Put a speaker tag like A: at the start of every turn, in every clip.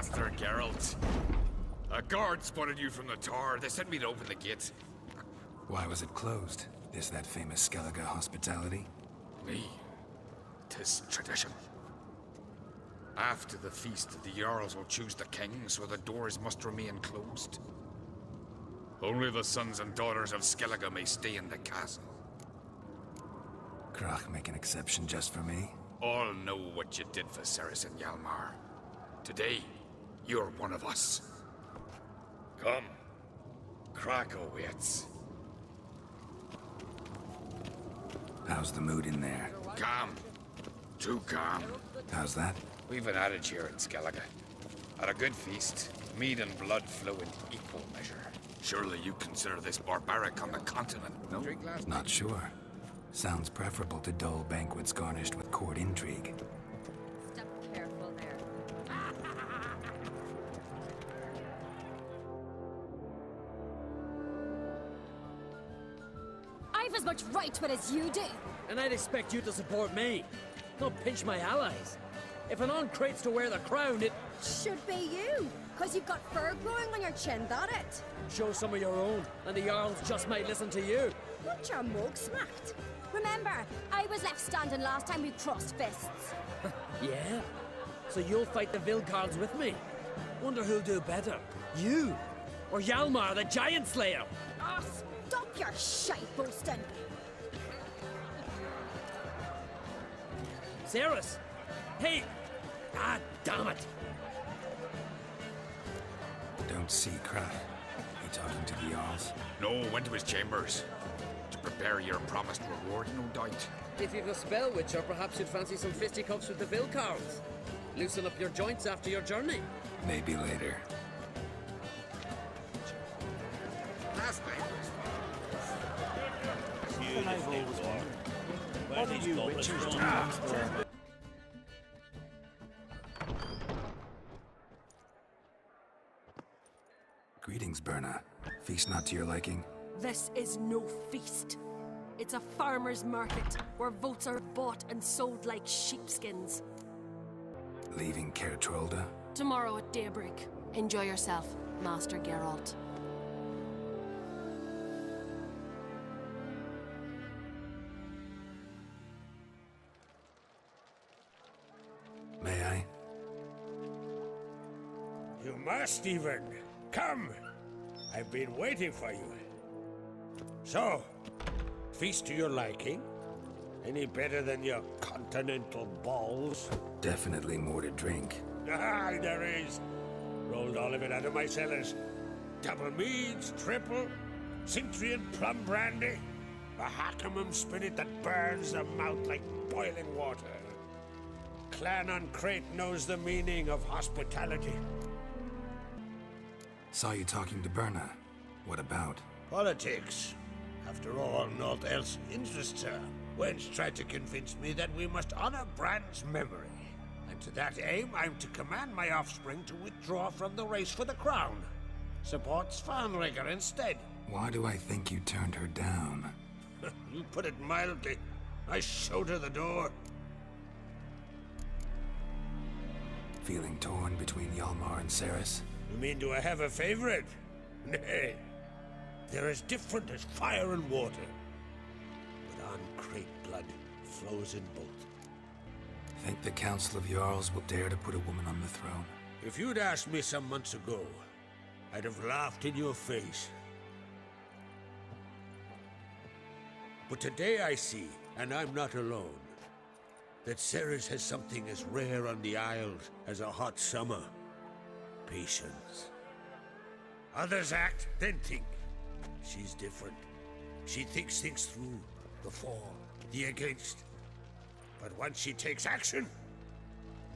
A: Master Geralt. A guard spotted you from the tower. They sent me to open the gate.
B: Why was it closed? Is that famous Skellige hospitality?
A: Me. 'Tis tradition. After the feast, the Jarls will choose the king, so the doors must remain closed. Only the sons and daughters of Skellige may stay in the castle.
B: Crach make an exception just for me?
A: All know what you did for Cerys and Hjalmar. Today, you're one of us. Come. Crach awaits.
B: How's the mood in there?
A: Calm. Too calm.
B: How's that?
A: We've an adage here in Skellige. At a good feast, mead and blood flow in equal measure. Surely you consider this barbaric on the continent, no?
B: Not sure. Sounds preferable to dull banquets garnished with court intrigue.
C: Step careful there. I've as much right to it as you do.
D: And I'd expect you to support me, not pinch my allies. If an on-crate's to wear the crown, it...
C: Should be you, because you've got fur growing on your chin, that it?
D: Show some of your own, and the Jarls just might listen to you.
C: Not your mug smacked. Remember, I was left standing last time we crossed fists.
D: Yeah? So you'll fight the Vilcards with me? Wonder who'll do better, you or Hjalmar the Giant Slayer?
C: Oh, stop your shite boasting.
D: Cerys! Hey! Ah, damn it!
B: Don't see Crach. He talking to the Jarls?
A: No, went to his chambers. To prepare your promised reward, no doubt.
D: If you've a spell witcher, perhaps you'd fancy some fisticuffs with the Vilcards. Loosen up your joints after your journey.
B: Maybe later.
A: Last night.
E: I've always wondered. What do you witchers do?
B: Greetings, Berna. Feast not to your liking?
F: This is no feast. It's a farmer's market where votes are bought and sold like sheepskins.
B: Leaving Caer Trolda?
F: Tomorrow at daybreak. Enjoy yourself, Master Geralt.
B: May I?
E: You must even. Come! I've been waiting for you. So, feast to your liking? Any better than your continental balls?
B: Definitely more to drink.
E: Ah, there is. Rolled all of it out of my cellars. Double meads, triple, Cintrian plum brandy, a Hackamum spirit that burns the mouth like boiling water. Clan on Crate knows the meaning of hospitality.
B: Saw you talking to Berna. What about?
E: Politics. After all, naught else interests her. Wench tried to convince me that we must honor Bran's memory. And to that aim, I'm to command my offspring to withdraw from the race for the crown. Support Svanrigger instead.
B: Why do I think you turned her down?
E: You put it mildly. I showed her the door.
B: Feeling torn between Hjalmar and Cerys?
E: You mean, do I have a favorite? Nay. They're as different as fire and water. But on Crate blood flows in both.
B: Think the Council of Jarls will dare to put a woman on the throne?
E: If you'd asked me some months ago, I'd have laughed in your face. But today I see, and I'm not alone, that Cerys has something as rare on the Isles as a hot summer. Patience. Others act, then think. She's different. She thinks things through, the for, the against. But once she takes action,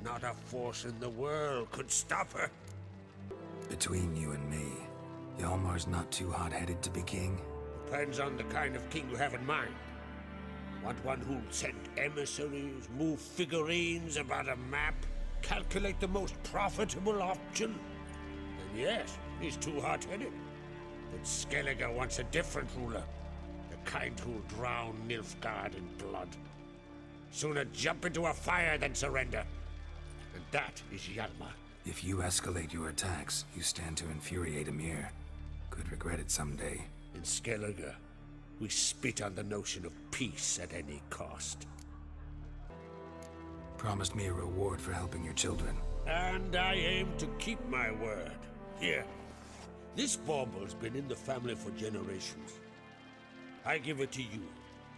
E: not a force in the world could stop her.
B: Between you and me, Hjalmar's not too hot-headed to be king?
E: Depends on the kind of king you have in mind. Want one who'll send emissaries, move figurines about a map, calculate the most profitable option? Then yes, he's too hot-headed. But Skellige wants a different ruler. The kind who'll drown Nilfgaard in blood. Sooner jump into a fire than surrender. And that is Hjalmar.
B: If you escalate your attacks, you stand to infuriate Emir. Could regret it someday.
E: In Skellige, we spit on the notion of peace at any cost.
B: Promised me a reward for helping your children.
E: And I aim to keep my word. Here, this bauble's been in the family for generations. I give it to you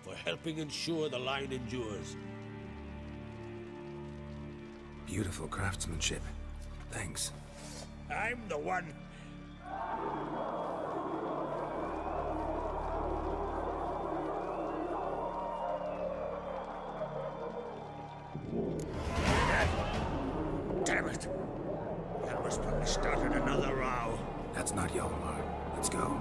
E: for helping ensure the line endures.
B: Beautiful craftsmanship. Thanks.
E: I'm the one. Damn it! Hjalmar's probably started another row.
B: That's not Hjalmar. Let's go.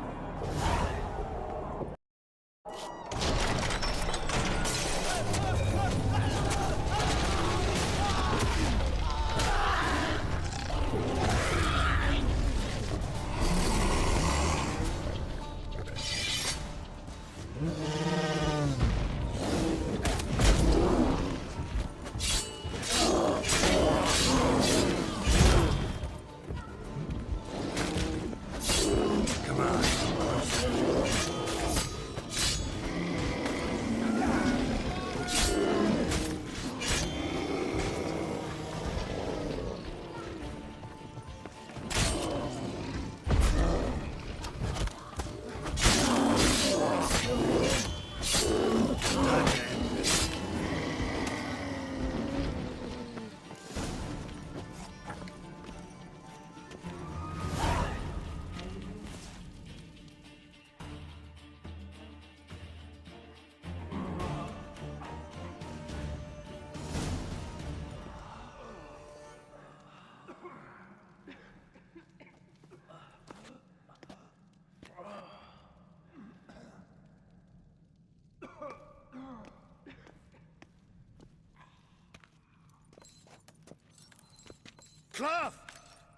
E: Cloth!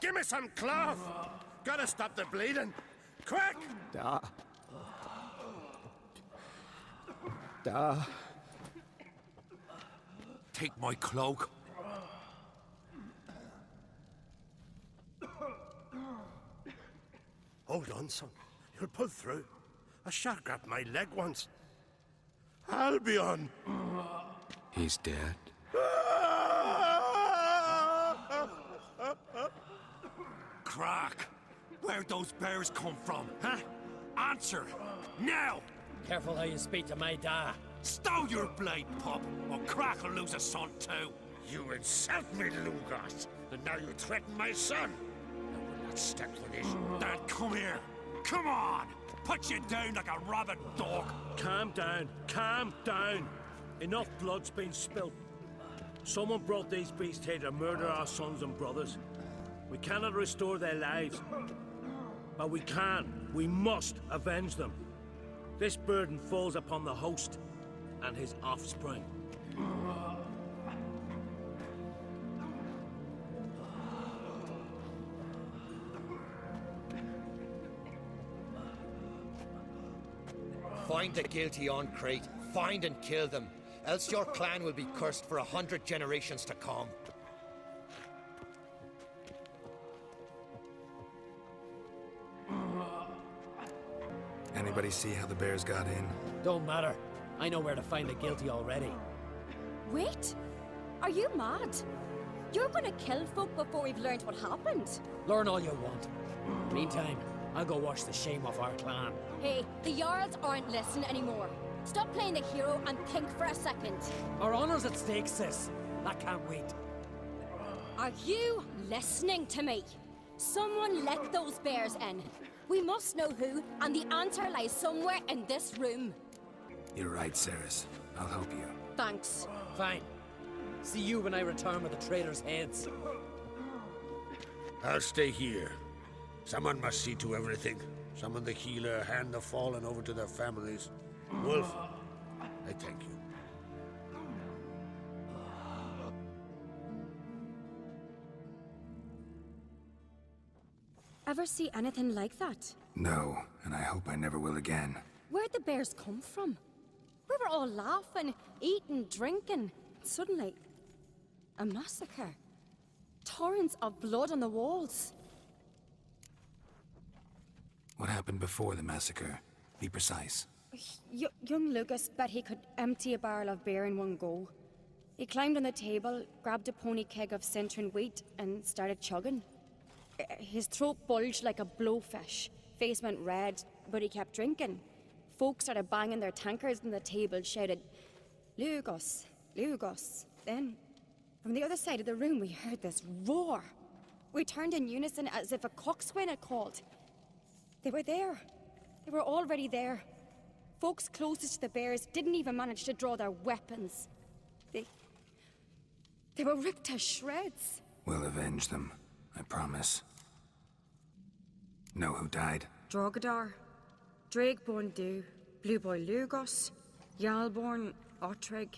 E: Give me some cloth! Gotta stop the bleeding! Quick!
G: Take my cloak.
E: Hold on, son. You'll pull through. A shark grabbed my leg once. Albion!
G: He's dead. Crack! Where'd those bears come from, huh? Answer! Now!
D: Careful how you speak to my da.
G: Stow your blade, pup, or Crack will lose a son too.
E: You insult me, Lugos, and now you threaten my son. I will not stand for this.
G: Then come here. Come on! Put you down like a rabid dog.
H: Calm down. Calm down. Enough blood's been spilt. Someone brought these beasts here to murder our sons and brothers. We cannot restore their lives. But we can. We must avenge them. This burden falls upon the host and his offspring.
I: Find the guilty on Crate. Find and kill them. Else your clan will be cursed for 100 generations to come.
B: Anybody see how the bears got in?
D: Don't matter. I know where to find the guilty already.
C: Wait! Are you mad? You're gonna kill folk before we've learned what happened.
D: Learn all you want. Meantime, I'll go wash the shame off our clan.
C: Hey, the Jarls aren't listening anymore. Stop playing the hero and think for a second.
D: Our honor's at stake, sis. That can't wait.
C: Are you listening to me? Someone let those bears in. We must know who, and the answer lies somewhere in this room.
B: You're right, Cerys. I'll help you.
C: Thanks.
D: Fine. See you when I return with the traitors' heads.
E: I'll stay here. Someone must see to everything. Summon the healer, hand the fallen over to their families. Wolf, I thank you.
C: Ever see anything like that?
B: No, and I hope I never will again.
C: Where'd the bears come from? We were all laughing, eating, drinking. Suddenly, a massacre. torrents of blood on the walls.
B: What happened before the massacre? Be precise.
C: Young Lucas bet he could empty a barrel of beer in one go. He climbed on the table, grabbed a pony keg of Centron wheat, and started chugging. His throat bulged like a blowfish, face went red, but he kept drinking. Folks started banging their tankards on the table, shouted, "Lugos, Lugos." Then, from the other side of the room, we heard this roar. We turned in unison as if a coxswain had called. They were there. They were already there. Folks closest to the bears didn't even manage to draw their weapons. They were ripped to shreds.
B: We'll avenge them, I promise. Know who died?
C: Drogadar, Drakeborn Du, Blue Boy Lugos, Yalborn, Ottrig.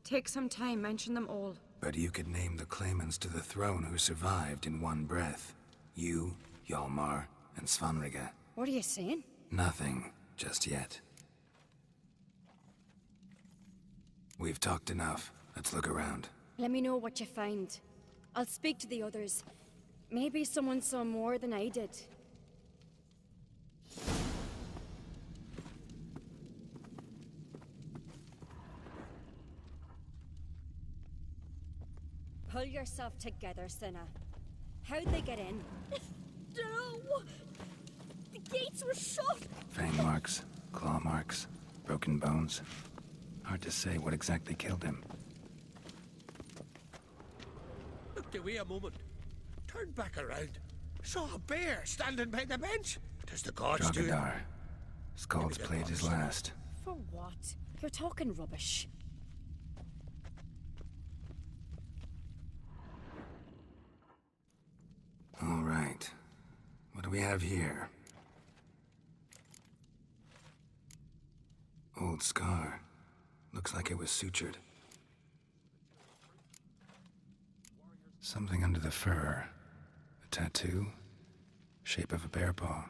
C: Take some time, mention them all.
B: But you could name the claimants to the throne who survived in one breath. You, Hjalmar, and Svanrige.
C: What are you saying?
B: Nothing, just yet. We've talked enough. Let's look around.
C: Let me know what you find. I'll speak to the others. Maybe someone saw more than I did. Pull yourself together, Cinna. How'd they get in?
F: No! The gates were shut!
B: Fang marks, claw marks, broken bones. Hard to say what exactly killed him.
E: Looked away a moment. Turned back around. Saw a bear standing by the bench. Does the gods do it?
B: Drogadar. Skald's played his last.
C: For what? You're talking rubbish.
B: All right. What do we have here? Old scar. Looks like it was sutured. Something under the fur. A tattoo? Shape of a bear paw.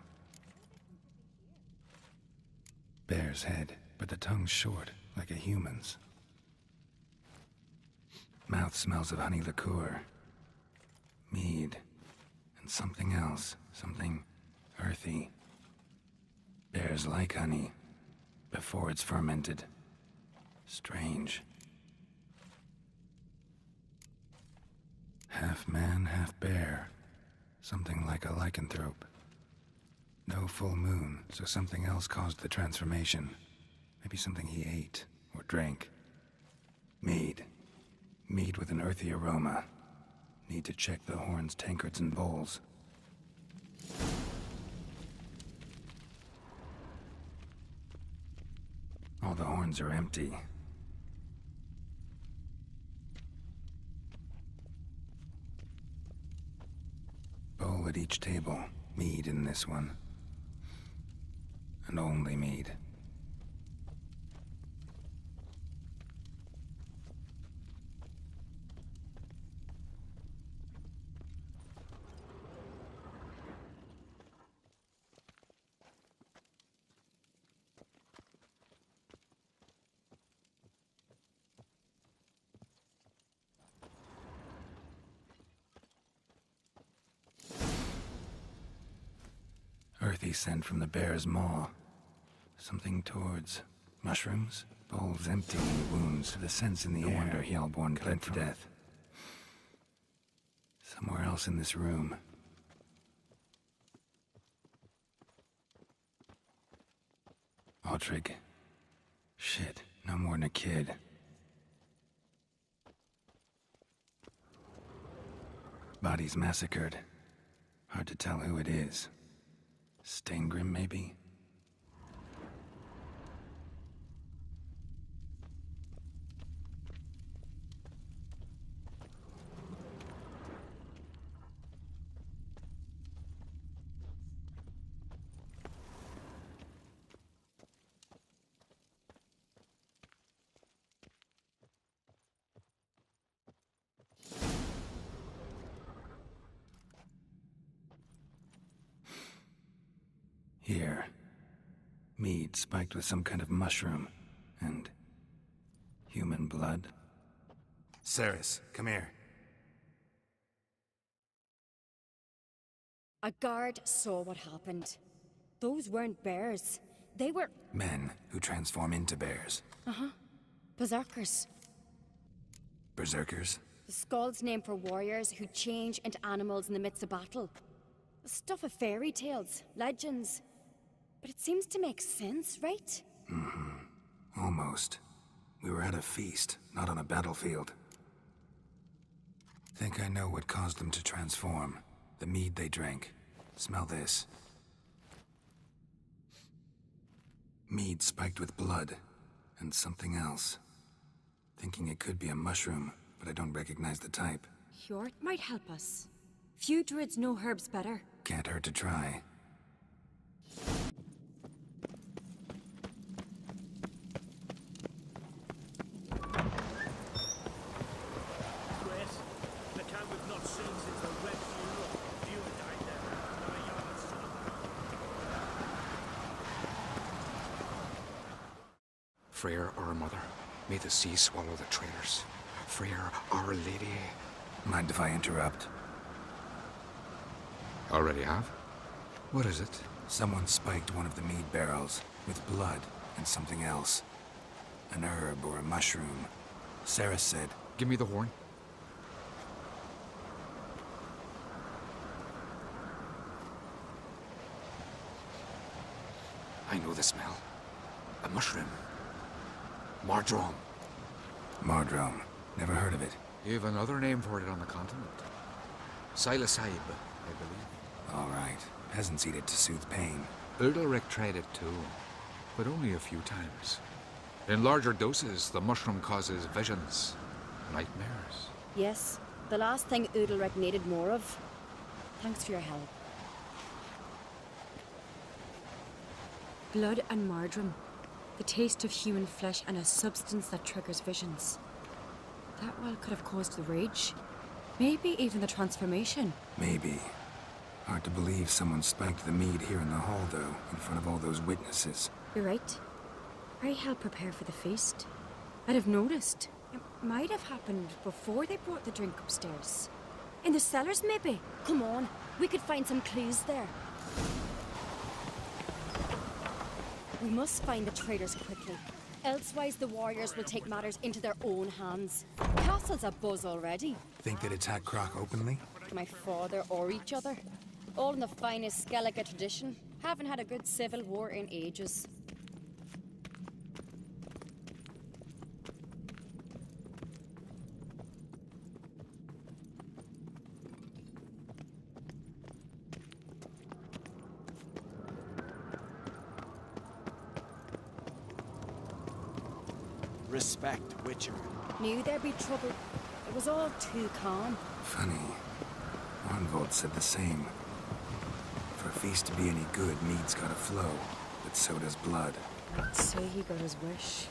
B: Bear's head, but the tongue's short, like a human's. Mouth smells of honey liqueur. Mead. And something else. Something earthy. Bears like honey. Before it's fermented. Strange. Half man, half bear. Something like a lycanthrope. No full moon, so something else caused the transformation. Maybe something he ate or drank. Mead. Mead with an earthy aroma. Need to check the horns, tankards, and bowls. All the horns are empty. Bowl at each table. Mead in this one. And only mead. Earthy scent from the bear's maw. Something towards mushrooms? Bowls empty, wounds, the scents in the air. No wonder Hjalborn bled to death. Somewhere else in this room. Ottrig. Shit, no more than a kid. Bodies massacred. Hard to tell who it is. Steingrim, maybe? Here. Mead spiked with some kind of mushroom. And human blood. Cerys, come here.
C: A guard saw what happened. Those weren't bears. They were...
B: Men who transform into bears.
C: berserkers.
B: Berserkers?
C: The Skald's name for warriors who change into animals in the midst of battle. The stuff of fairy tales, legends. But it seems to make sense, right?
B: Almost. We were at a feast, not on a battlefield. Think I know what caused them to transform. The mead they drank. Smell this. Mead spiked with blood. And something else. Thinking it could be a mushroom, but I don't recognize the type.
C: Hjort might help us. Few druids know herbs better.
B: Can't hurt to try.
H: Chris, the cat we've not seen since the Red Funeral. You died there. Now a young son.
A: Freyr, our mother, may the sea swallow the traitors. Freyr, our lady.
B: Mind if I interrupt?
A: Already have? What is it?
B: Someone spiked one of the mead barrels with blood and something else. An herb or a mushroom. Sarah said,
A: Give me the horn. I know the smell. A mushroom. Mardrome.
B: Mardrome. Never heard of it.
A: You have another name for it on the continent. Psilocybe, I believe.
B: All right. Peasants eat it to soothe pain.
A: Udalric tried it too, but only a few times. In larger doses, the mushroom causes visions, nightmares.
C: Yes, the last thing Udalric needed more of. Thanks for your help. Blood and Mardrome. The taste of human flesh and a substance that triggers visions. That well could have caused the rage. Maybe even the transformation.
B: Maybe. Hard to believe someone spiked the mead here in the hall, though, in front of all those witnesses.
C: You're right. I helped prepare for the feast. I'd have noticed. It might have happened before they brought the drink upstairs. In the cellars, maybe? Come on, we could find some clues there. We must find the traitors quickly. Elsewise, the warriors will take matters into their own hands. Castle's abuzz already.
B: Think they'd attack Croc openly?
C: My father or each other. All in the finest Skellige tradition. Haven't had a good civil war in ages.
J: Respect, Witcher.
C: Knew there'd be trouble. It was all too calm.
B: Funny. Arnvold said the same. For a feast to be any good, mead's gotta flow, but so does blood.
C: I'd say he got his wish.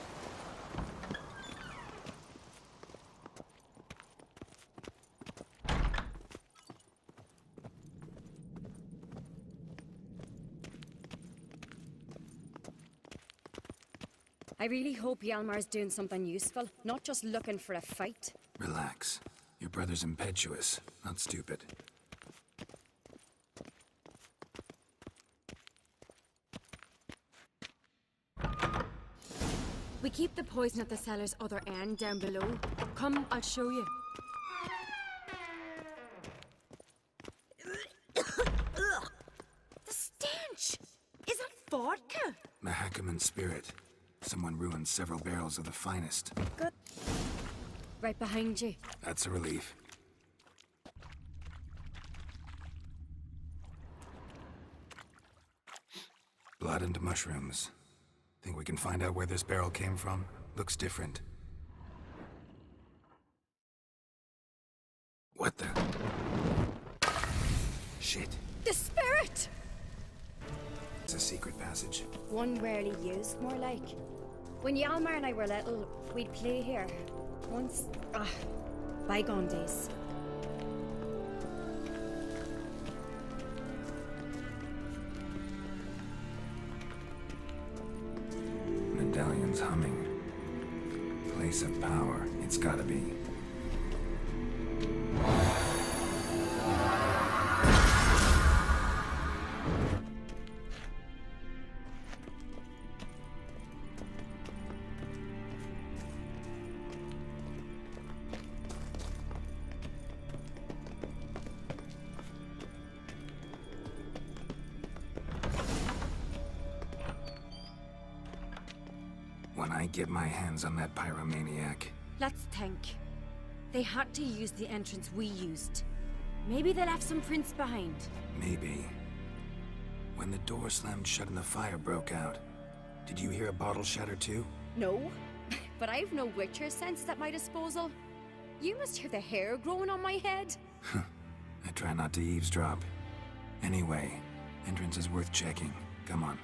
C: I really hope Hjalmar's doing something useful, not just looking for a fight.
B: Relax. Your brother's impetuous, not stupid.
C: We keep the poison at the cellar's other end down below. Come, I'll show you. The stench! Is that vodka?
B: Mahakaman spirit. Someone ruined several barrels of the finest.
C: Good. Right behind you.
B: That's a relief. Blood and mushrooms. Think we can find out where this barrel came from? Looks different. What the? Shit.
C: The spirit!
B: It's a secret passage.
C: One rarely used, more like. When Hjalmar and I were little, we'd play here. Once... bygone days.
B: Medallion's humming. Place of power. It's gotta be. when I get my hands on that pyromaniac.
C: Let's think. They had to use the entrance we used. Maybe they left some prints behind.
B: Maybe. When the door slammed shut and the fire broke out, did you hear a bottle shatter too?
C: No, but I've no Witcher sense at my disposal. You must hear the hair growing on my head.
B: I try not to eavesdrop. Anyway, entrance is worth checking. Come on.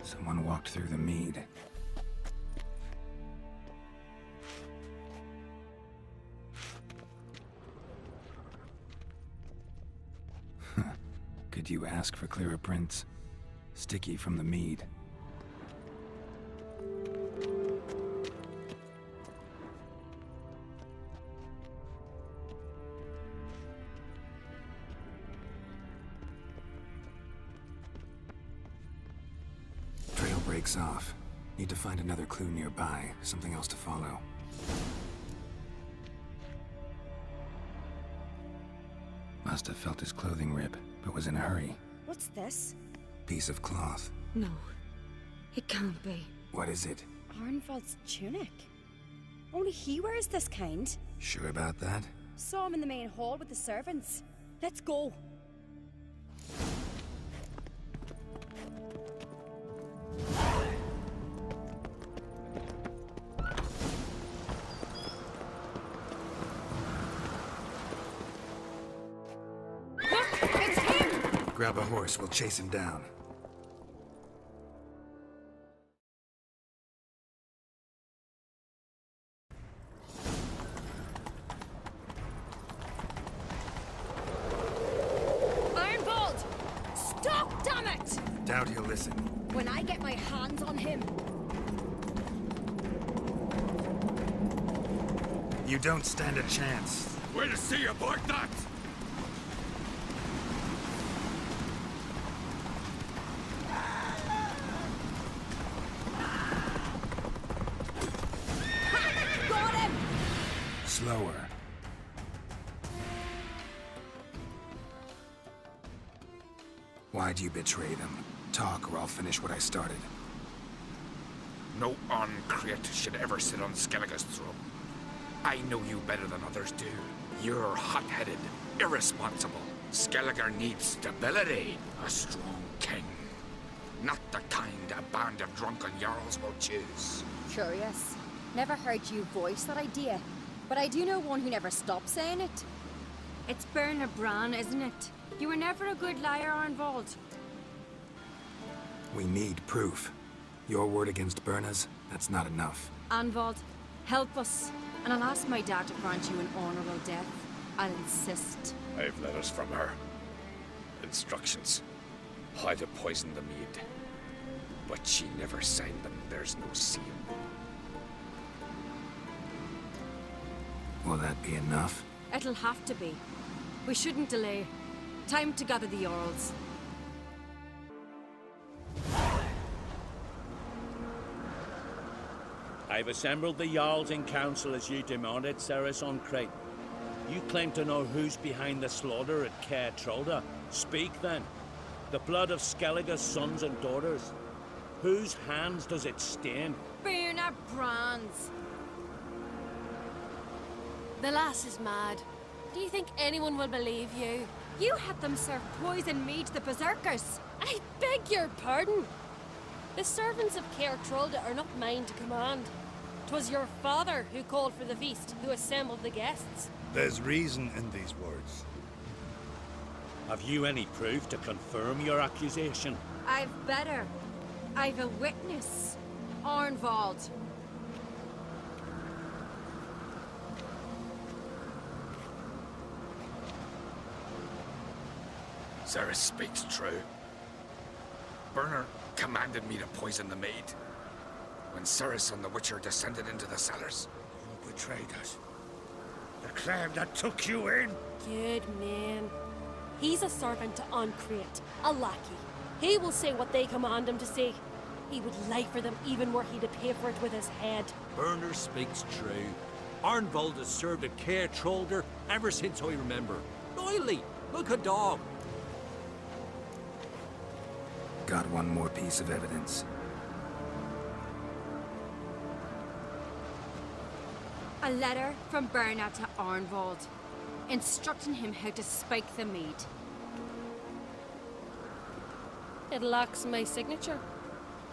B: Someone walked through the mead. Could you ask for clearer prints? Sticky from the mead. Trail breaks off. Need to find another clue nearby, something else to follow. Must have felt his clothing rip, but was in a hurry.
C: What's this?
B: Piece of cloth.
C: No, it can't be.
B: What is it?
C: Arnvald's tunic. Only he wears this kind.
B: Sure about that?
C: Saw him in the main hall with the servants. Let's go.
B: Grab a horse, we'll chase him down.
C: Ironbolt! Stop, damn it!
B: Doubt he'll listen.
C: When I get my hands on him.
B: You don't stand a chance.
A: Way to see you, boy, that!
B: Slower. Why'd you betray them? Talk, or I'll finish what I started.
A: No Ancrete should ever sit on Skellige's throne. I know you better than others do. You're hot-headed, irresponsible. Skellige needs stability. A strong king. Not the kind a band of drunken Jarls will choose.
C: Curious. Never heard you voice that idea. But I do know one who never stops saying it. It's Bernard Bran, isn't it? You were never a good liar, Arnvald.
B: We need proof. Your word against Berna's, that's not enough.
C: Arnvald, help us. And I'll ask my dad to grant you an honorable death. I'll insist.
A: I've letters from her. Instructions. How to poison the mead. But she never signed them. There's no seal.
B: Will that be enough?
C: It'll have to be. We shouldn't delay. Time to gather the Jarls.
H: I've assembled the Jarls in council as you demanded, Cerys Ancrete. You claim to know who's behind the slaughter at Caer Trolda. Speak then. The blood of Skellige's sons and daughters. Whose hands does it stain?
C: Bernard Bran's.
F: The lass is mad. Do you think anyone will believe you?
C: You had them serve poison mead to the berserkers.
F: I beg your pardon. The servants of Caer Trolda are not mine to command. 'Twas your father who called for the feast, who assembled the guests.
G: There's reason in these words.
H: Have you any proof to confirm your accusation?
C: I've better. I've a witness. Arnvald.
A: Cerys speaks true. Bernard commanded me to poison the maid. When Cerys and the Witcher descended into the cellars.
E: You betrayed us. The clan that took you in.
F: Good man. He's a servant to Ancrete, a lackey. He will say what they command him to say. He would lie for them even were he to pay for it with his head.
G: Burner speaks true. Arnvold has served at Caer Trolder ever since I remember. Loyally, like a dog.
B: Got one more piece of evidence.
C: A letter from Berna to Arnvold, instructing him how to spike the mead.
F: It lacks my signature.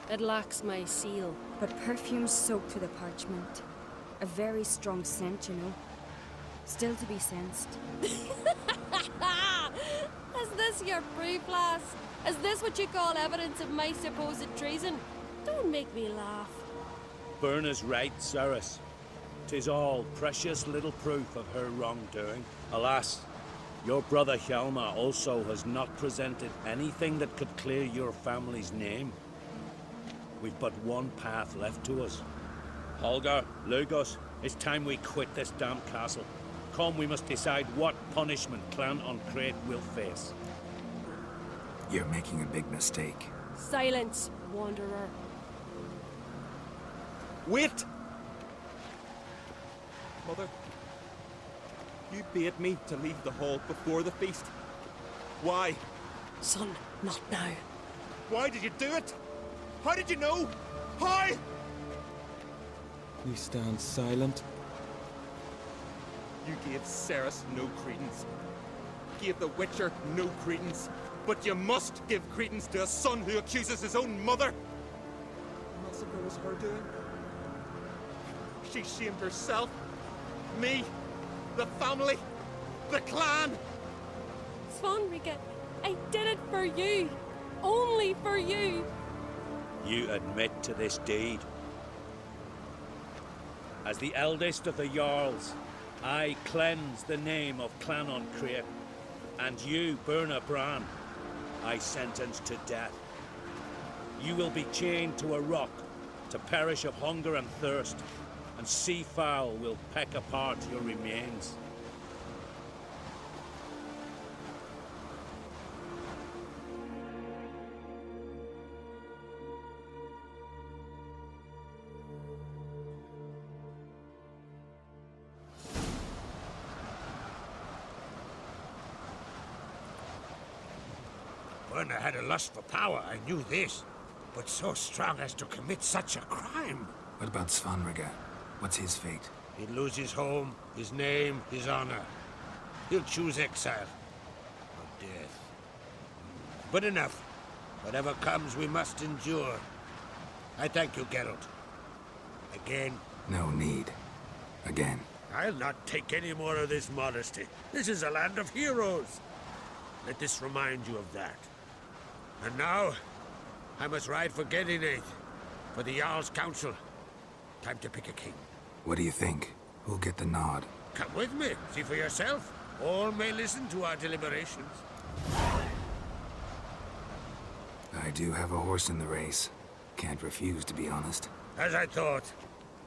F: It lacks my seal.
C: But perfume soaked through the parchment. A very strong scent, you know. Still to be sensed.
F: Is this your proof, lass? Is this what you call evidence of my supposed treason? Don't make me laugh.
H: Berna's right, Cerys. 'Tis all precious little proof of her wrongdoing. Alas, your brother Hjalmar also has not presented anything that could clear your family's name. We've but one path left to us. Holger, Lugos, it's time we quit this damn castle. Come, we must decide what punishment Clan an Craite will face.
B: You're making a big mistake.
F: Silence, wanderer.
J: Wait! Mother, you bade me to leave the hall before the feast. Why?
F: Son, not now.
J: Why did you do it? How did you know? How? You stand silent. You gave Cerys no credence. Gave the Witcher no credence. But you must give credence to a son who accuses his own mother. The massacre was her doing. She shamed herself. Me. The family. The clan.
F: Svanrige, I did it for you. Only for you.
H: You admit to this deed. As the eldest of the Jarls, I cleanse the name of Clan an Craite, and you, Berna Bran, I sentence to death. You will be chained to a rock to perish of hunger and thirst, and sea fowl will peck apart your remains.
E: Berna had a lust for power, I knew this. But so strong as to commit such a crime.
B: What about Svanrige? What's his fate?
E: He'd lose his home, his name, his honor. He'll choose exile. Or death. But enough. Whatever comes, we must endure. I thank you, Geralt. Again.
B: No need. Again.
E: I'll not take any more of this modesty. This is a land of heroes. Let this remind you of that. And now, I must ride for Gedinath, for the Jarl's Council. Time to pick a king.
B: What do you think? Who'll get the nod?
E: Come with me, see for yourself. All may listen to our deliberations.
B: I do have a horse in the race. Can't refuse, to be honest.
E: As I thought.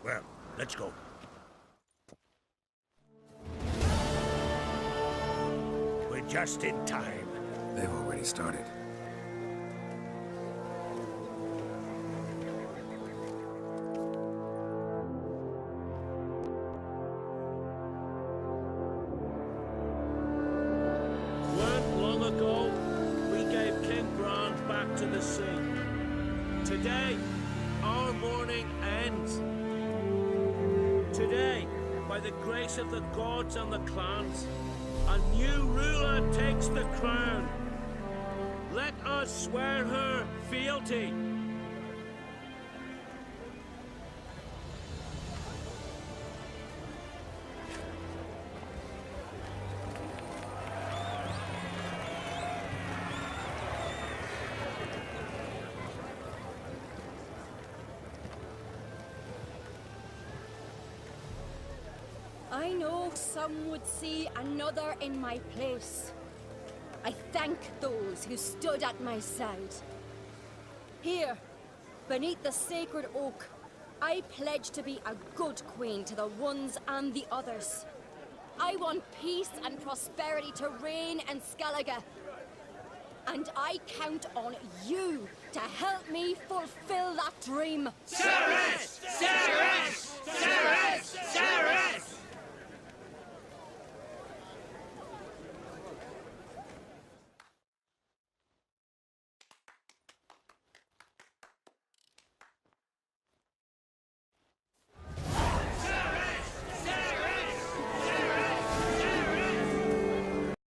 E: Well, let's go. We're just in time.
B: They've already started.
H: Today, our mourning ends. Today, by the grace of the gods and the clans, a new ruler takes the crown. Let us swear her fealty.
C: I know some would see another in my place. I thank those who stood at my side. Here, beneath the sacred oak, I pledge to be a good queen to the ones and the others. I want peace and prosperity to reign in Skellige. And I count on you to help
F: help me fulfill that dream.
K: Cerys! Cerys!